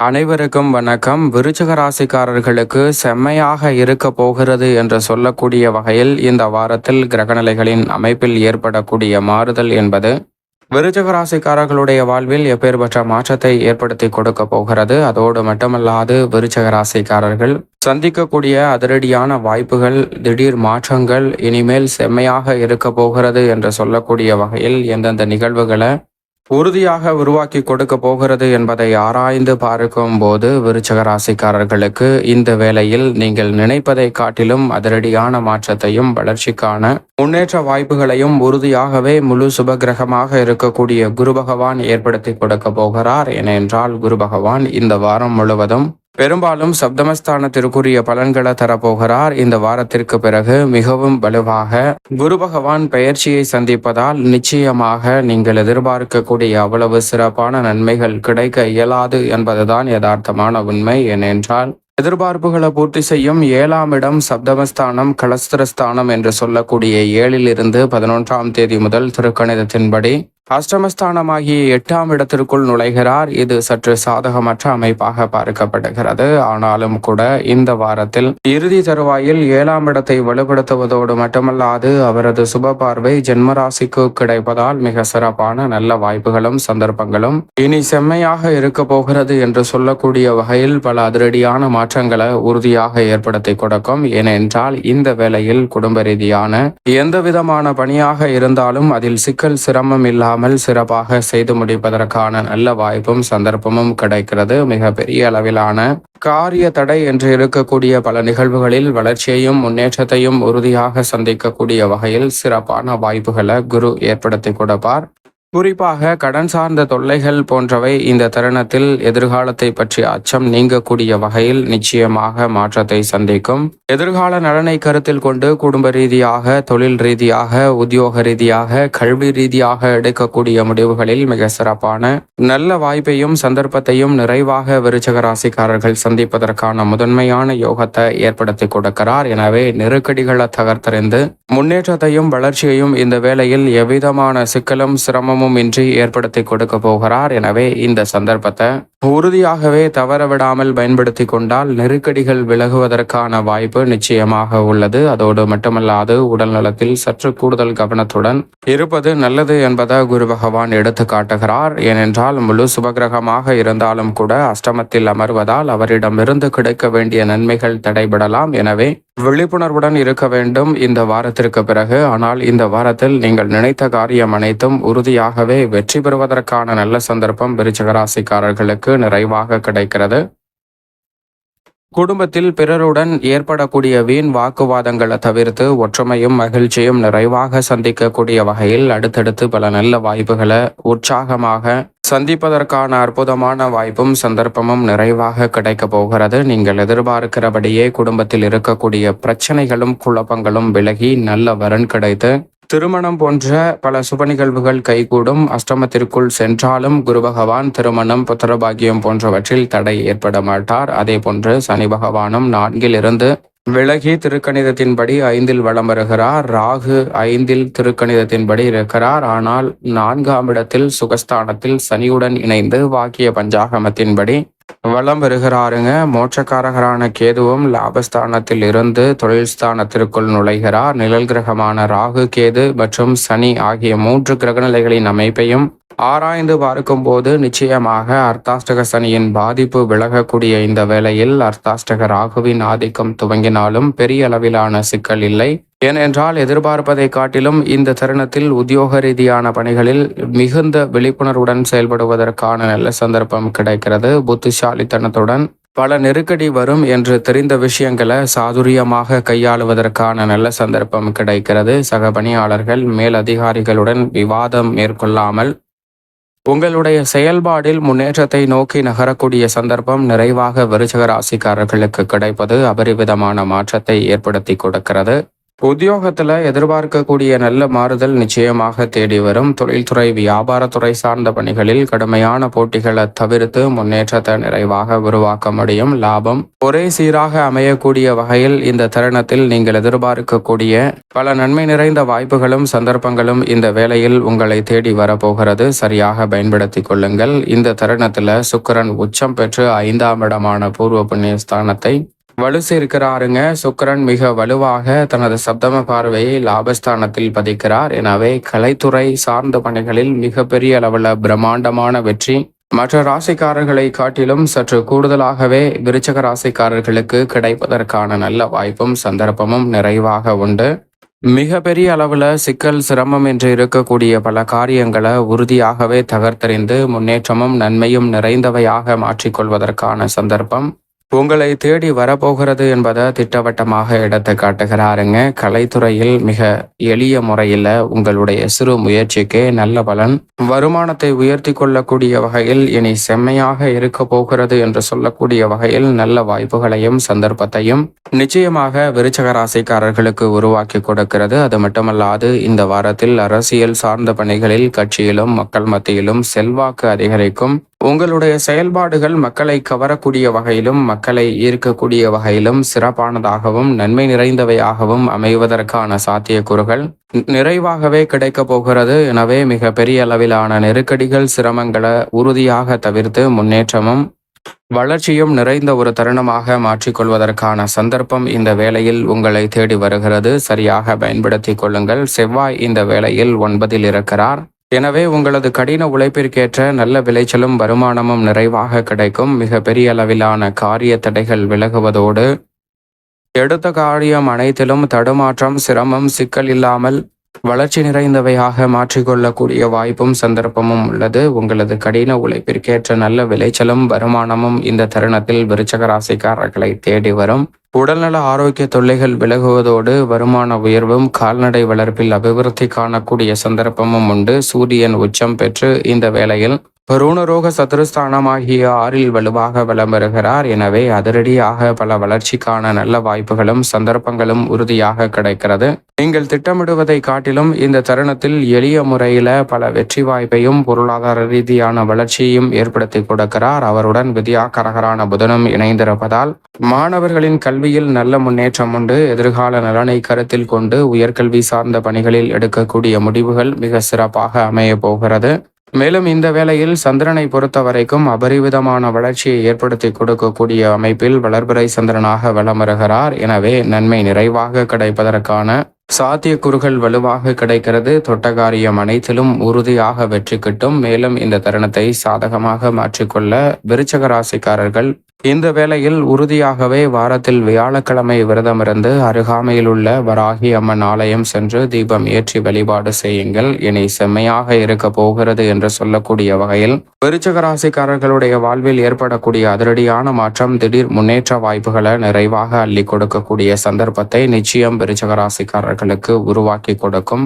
அனைவருக்கும் வணக்கம். விருச்சிக ராசிக்காரர்களுக்கு செம்மையாக இருக்க போகிறது என்று சொல்லக்கூடிய வகையில் இந்த வாரத்தில் கிரகநிலைகளின் அமைப்பில் ஏற்படக்கூடிய மாறுதல் என்பது விருச்சிக ராசிக்காரர்களுடைய வாழ்வில் எப்பேற்பட்ட மாற்றத்தை ஏற்படுத்தி கொடுக்க போகிறது. அதோடு மட்டுமல்லாது விருச்சிக ராசிக்காரர்கள் சந்திக்கக்கூடிய அதிரடியான வாய்ப்புகள், திடீர் மாற்றங்கள் இனிமேல் செம்மையாக இருக்க போகிறது என்று சொல்லக்கூடிய வகையில் எந்தெந்த நிகழ்வுகளை உறுதியாக உருவாக்கி கொடுக்க போகிறது என்பதை ஆராய்ந்து பார்க்கும் போது விருச்சிக ராசிக்காரர்களுக்கு இந்த வேளையில் நீங்கள் நினைப்பதை காட்டிலும் அதிரடியான மாற்றத்தையும் வளர்ச்சிக்கான முன்னேற்ற வாய்ப்புகளையும் உறுதியாகவே முழு சுபகிரகமாக இருக்கக்கூடிய குரு பகவான் ஏற்படுத்தி கொடுக்க போகிறார். ஏனென்றால் குரு பகவான் இந்த வாரம் முழுவதும் பெரும்பாலும் சப்தமஸ்தானத்திற்குரிய பலன்களை தரப்போகிறார். இந்த வாரத்திற்கு பிறகு மிகவும் வலுவாக குரு பகவான் பெயர்ச்சியை சந்திப்பதால் நிச்சயமாக நீங்கள் எதிர்பார்க்கக்கூடிய அவ்வளவு சிறப்பான நன்மைகள் கிடைக்க இயலாது என்பதுதான் யதார்த்தமான உண்மை. ஏனென்றால் எதிர்பார்ப்புகளை பூர்த்தி செய்யும் 7ஆம் இடம் சப்தமஸ்தானம் கலஸ்திரஸ்தானம் என்று சொல்லக்கூடிய 7லிருந்து 11ஆம் தேதி முதல் திருக்கணிதத்தின்படி அஷ்டமஸ்தானமாகிய 8ஆம் இடத்திற்குள் நுழைகிறார். இது சற்று சாதகமற்ற அமைப்பாக பார்க்கப்படுகிறது. ஆனாலும் கூட இந்த வாரத்தில் இறுதி தருவாயில் 7ஆம் இடத்தை வலுப்படுத்துவதோடு மட்டுமல்லாது அவரது சுப பார்வை ஜென்மராசிக்கு கிடைப்பதால் மிக சிறப்பான நல்ல வாய்ப்புகளும் சந்தர்ப்பங்களும் இனி செம்மையாக இருக்க போகிறது என்று சொல்லக்கூடிய வகையில் பல அதிரடியான மாற்றங்களை உறுதியாக ஏற்படுத்தி கொடுக்கும். ஏனென்றால் இந்த வேளையில் குடும்ப ரீதியான எந்த விதமான பணியாக இருந்தாலும் அதில் சிக்கல் சிரமம் இல்லாமல் சிறப்பாக செய்து முடிப்பதற்கான நல்ல வாய்ப்பும் சந்தர்ப்பமும் கிடைக்கிறது. மிக பெரிய அளவிலான காரிய தடை என்று இருக்கக்கூடிய பல நிகழ்வுகளில் வளர்ச்சியையும் முன்னேற்றத்தையும் உறுதியாக சந்திக்கக்கூடிய வகையில் சிறப்பான வாய்ப்புகளை குரு ஏற்படுத்தி கொடுப்பார். குறிப்பாக கடன் சார்ந்த தொல்லைகள் போன்றவை இந்த தருணத்தில் எதிர்காலத்தை பற்றிய அச்சம் நீங்கக்கூடிய வகையில் நிச்சயமாக மாற்றத்தை சந்திக்கும். எதிர்கால நலனை கருத்தில் கொண்டு குடும்ப ரீதியாக, தொழில் ரீதியாக, உத்தியோக ரீதியாக, கல்வி ரீதியாக எடுக்கக்கூடிய முடிவுகளில் மிக சிறப்பான நல்ல வாய்ப்பையும் சந்தர்ப்பத்தையும் நிறைவாக விருச்சிக ராசிக்காரர்கள் சந்திப்பதற்கான முதன்மையான யோகத்தை ஏற்படுத்தி கொடுக்கிறார். எனவே நெருக்கடிகளை தகர்த்தறிந்து முன்னேற்றத்தையும் வளர்ச்சியையும் இந்த வேளையில் எவ்விதமான சிக்கலும் சிரமமும் இன்றி ஏற்படுத்தி கொடுக்க போகிறார். எனவே இந்த சந்தர்ப்பத்தை உறுதியாகவே தவறவிடாமல் பயன்படுத்தி கொண்டால் நெருக்கடிகள் விலகுவதற்கான வாய்ப்பு நிச்சயமாக உள்ளது. அதோடு மட்டுமல்லாது உடல் நலத்தில் சற்று கூடுதல் கவனத்துடன் இருப்பது நல்லது என்பதை குரு பகவான் எடுத்து காட்டுகிறார். ஏனென்றால் முழு சுபகிரகமாக இருந்தாலும் கூட அஷ்டமத்தில் அமர்வதால் அவரிடமிருந்து கிடைக்க வேண்டிய நன்மைகள் தடைபடலாம். எனவே விழிப்புணர்வுடன் இருக்க வேண்டும் இந்த வாரத்திற்கு பிறகு. ஆனால் இந்த வாரத்தில் நீங்கள் நினைத்த காரியம் அனைத்தும் உறுதியாகவே வெற்றி பெறுவதற்கான நல்ல சந்தர்ப்பம் விருச்சிக ராசிக்காரர்களுக்கு நிறைவாக கிடைக்கிறது. குடும்பத்தில் பிறருடன் ஏற்படக்கூடிய வீண் வாக்குவாதங்களை தவிர்த்து ஒற்றுமையும் மகிழ்ச்சியும் நிறைவாக சந்திக்கக்கூடிய வகையில் அடுத்தடுத்து பல நல்ல வாய்ப்புகளை உற்சாகமாக சந்திப்பதற்கான அற்புதமான வாய்ப்பும் சந்தர்ப்பமும் நிறைவாக கிடைக்க போகிறது. நீங்கள் எதிர்பார்க்கிறபடியே குடும்பத்தில் இருக்கக்கூடிய பிரச்சனைகளும் குழப்பங்களும் விலகி நல்ல வரன் கிடைத்து திருமணம் போன்ற பல சுப நிகழ்வுகள் கைகூடும். அஷ்டமத்திற்குள் சென்றாலும் குரு பகவான் திருமணம், புத்திரபாகியம் போன்றவற்றில் தடை ஏற்பட மாட்டார். அதே போன்று சனி பகவானும் 4லிருந்து விலகி திருக்கணிதத்தின்படி 5ல் வலம் வருகிறார். ராகு 5ல் திருக்கணிதத்தின்படி இருக்கிறார். ஆனால் 4ஆம் இடத்தில் சுகஸ்தானத்தில் சனியுடன் இணைந்து வாக்கிய பஞ்சாகமத்தின்படி வலம் வருகிறாருங்க. மோட்சக்காரகரான கேதுவும் லாபஸ்தானத்தில் இருந்து தொழில் ஸ்தானத்திற்குள் நுழைகிறார். நிழல் கிரகமான ராகு, கேது மற்றும் சனி ஆகிய 3 கிரகநிலைகளின் அமைப்பையும் ஆராய்ந்து பார்க்கும்போது நிச்சயமாக அர்த்தாஷ்டக சனியின் பாதிப்பு விலகக்கூடிய இந்த வேளையில் அர்த்தாஷ்டக ராகுவின் ஆதிக்கம் துவங்கினாலும் பெரிய அளவிலான சிக்கல் இல்லை. ஏனென்றால் எதிர்பார்ப்பதை காட்டிலும் இந்த தருணத்தில் உத்தியோக ரீதியான பணிகளில் மிகுந்த விழிப்புணர்வுடன் செயல்படுவதற்கான நல்ல சந்தர்ப்பம் கிடைக்கிறது. புத்திசாலித்தனத்துடன் பல நெருக்கடி வரும் என்று தெரிந்த விஷயங்களை சாதுரியமாக கையாளுவதற்கான நல்ல சந்தர்ப்பம் கிடைக்கிறது. சக பணியாளர்கள் மேல் அதிகாரிகளுடன் விவாதம் மேற்கொள்ளாமல் உங்களுடைய செயல்பாடில் முன்னேற்றத்தை நோக்கி நகரக்கூடிய சந்தர்ப்பம் நிறைவாக விருச்சிக ராசிக்காரர்களுக்கு கிடைப்பது அபரிவிதமான மாற்றத்தை ஏற்படுத்தி கொடுக்கிறது. உத்தியோகத்துல எதிர்பார்க்கக்கூடிய நல்ல மாறுதல் நிச்சயமாக தேடி வரும். தொழில்துறை, வியாபாரத்துறை சார்ந்த பணிகளில் கடுமையான போட்டிகளை தவிர்த்து முன்னேற்றத்தை நிறைவாக உருவாக்க முடியும். லாபம் ஒரே சீராக அமையக்கூடிய வகையில் இந்த தருணத்தில் நீங்கள் எதிர்பார்க்கக்கூடிய பல நன்மை நிறைந்த வாய்ப்புகளும் சந்தர்ப்பங்களும் இந்த வேளையில் உங்களை தேடி வரப்போகிறது. சரியாக பயன்படுத்திக் கொள்ளுங்கள். இந்த தருணத்துல சுக்கிரன் உச்சம் பெற்று 5ஆம் இடமான பூர்வ புண்ணிய ஸ்தானத்தை வலு சேர்க்கிறாருங்க. சுக்கிரன் மிக வலுவாக தனது சப்தம பார்வையை லாபஸ்தானத்தில் பதிக்கிறார். எனவே கலைத்துறை சார்ந்த பணிகளில் மிகப்பெரிய அளவுல பிரம்மாண்டமான வெற்றி மற்ற ராசிக்காரர்களை காட்டிலும் சற்று கூடுதலாகவே விருச்சக ராசிக்காரர்களுக்கு கிடைப்பதற்கான நல்ல வாய்ப்பும் சந்தர்ப்பமும் நிறைவாக உண்டு. மிக பெரிய அளவுல சிக்கல் சிரமம் என்று இருக்கக்கூடிய பல காரியங்களை உறுதியாகவே தகர்த்தெறிந்து முன்னேற்றமும் நன்மையும் நிறைந்தவையாக மாற்றிக்கொள்வதற்கான சந்தர்ப்பம் உங்களை தேடி வரப்போகிறது என்பதை திட்டவட்டமாக எடுத்து காட்டுகிறாருங்க. கலைத்துறையில் மிக எளிய முறையில் உங்களுடைய சிறு முயற்சிக்கு நல்ல பலன், வருமானத்தை உயர்த்தி கொள்ளக்கூடிய வகையில் இனி செம்மையாக இருக்க போகிறது என்று சொல்லக்கூடிய வகையில் நல்ல வாய்ப்புகளையும் சந்தர்ப்பத்தையும் நிச்சயமாக விருச்சக ராசிக்காரர்களுக்கு உருவாக்கி கொடுக்கிறது. அது மட்டுமல்லாது இந்த வாரத்தில் அரசியல் சார்ந்த பணிகளில் கட்சியிலும் மக்கள் மத்தியிலும் செல்வாக்கு அதிகரிக்கும். உங்களுடைய செயல்பாடுகள் மக்களை கவரக்கூடிய வகையிலும் மக்களை ஈர்க்கக்கூடிய வகையிலும் சிறப்பானதாகவும் நன்மை நிறைந்தவையாகவும் அமைவதற்கான சாத்தியக்கூறுகள் நிறைவாகவே கிடைக்க போகிறது. எனவே மிக பெரிய அளவிலான நெருக்கடிகள் சிரமங்களை உறுதியாக தவிர்த்து முன்னேற்றமும் வளர்ச்சியும் நிறைந்த ஒரு தருணமாக மாற்றிக்கொள்வதற்கான சந்தர்ப்பம் இந்த வேளையில் உங்களை தேடி வருகிறது. சரியாக பயன்படுத்திக் கொள்ளுங்கள். செவ்வாய் இந்த வேளையில் 9இல் இருக்கிறார். எனவே உங்களது கடின உழைப்பிற்கேற்ற நல்ல விளைச்சலும் வருமானமும் நிறைவாக கிடைக்கும். மிக பெரிய அளவிலான காரிய தடைகள் விலகுவதோடு எடுத்த காரியம் அனைத்திலும் தடுமாற்றம், சிரமம், சிக்கல் இல்லாமல் வளர்ச்சி நிறைந்தவையாக மாற்றிக்கொள்ளக்கூடிய வாய்ப்பும் சந்தர்ப்பமும் உள்ளது. உங்களது கடின உழைப்பிற்கேற்ற நல்ல விளைச்சலும் வருமானமும் இந்த தருணத்தில் விருச்சக ராசிக்காரர்களை தேடி வரும். உடல்நல ஆரோக்கிய தொல்லைகள் விலகுவதோடு வருமான உயர்வும் கால்நடை வளர்ப்பில் அபிவிருத்தி காணக்கூடிய சந்தர்ப்பமும் உண்டு. சூரியன் உச்சம் பெற்று இந்த வேளையில் ருணரோக சதுரஸ்தானமாகிய 6இல் வலுவாக வலம் வருகிறார். எனவே அதிரடியாக பல வளர்ச்சிக்கான நல்ல வாய்ப்புகளும் சந்தர்ப்பங்களும் உறுதியாக கிடைக்கிறது. நீங்கள் திட்டமிடுவதை காட்டிலும் இந்த தருணத்தில் எளிய முறையில பல வெற்றி வாய்ப்பையும் பொருளாதார ரீதியான வளர்ச்சியையும் ஏற்படுத்தி கொடுக்கிறார். அவருடன் வித்யாகாரகரான புதனும் இணைந்திருப்பதால் மாணவர்களின் கல்வியில் நல்ல முன்னேற்றம் உண்டு. எதிர்கால நலனை கருத்தில் கொண்டு உயர்கல்வி சார்ந்த பணிகளில் எடுக்கக்கூடிய முடிவுகள் மிக சிறப்பாக அமைய போகிறது. மேலும் இந்த வேளையில் சந்திரனை பொறுத்த வரைக்கும் அபரிவிதமான வளர்ச்சியை ஏற்படுத்தி கொடுக்கக்கூடிய அமைப்பில் வளர்பிறை சந்திரனாக வலம் வருகிறார். எனவே நன்மை நிறைவாக கிடைப்பதற்கான சாத்தியக்கூறுகள் வலுவாக கிடைக்கிறது. தொட்டகாரியம் அனைத்திலும் உறுதியாக வெற்றி கிட்டும். மேலும் இந்த தருணத்தை சாதகமாக மாற்றிக்கொள்ள விருச்சக ராசிக்காரர்கள் இந்த வேளையில் உறுதியாகவே வாரத்தில் வியாழக்கிழமை விரதமிருந்து அருகாமையில் உள்ள வராகி அம்மன் ஆலயம் சென்று தீபம் ஏற்றி வழிபாடு செய்யுங்கள். இனி செம்மையாக இருக்க போகிறது என்று சொல்லக்கூடிய வகையில் விருச்சக ராசிக்காரர்களுடைய வாழ்வில் ஏற்படக்கூடிய அதிரடியான மாற்றம், திடீர் முன்னேற்ற வாய்ப்புகளை நிறைவாக அள்ளி கொடுக்கக்கூடிய சந்தர்ப்பத்தை நிச்சயம் விருச்சக ராசிக்காரர்களுக்கு உருவாக்கி கொடுக்கும்.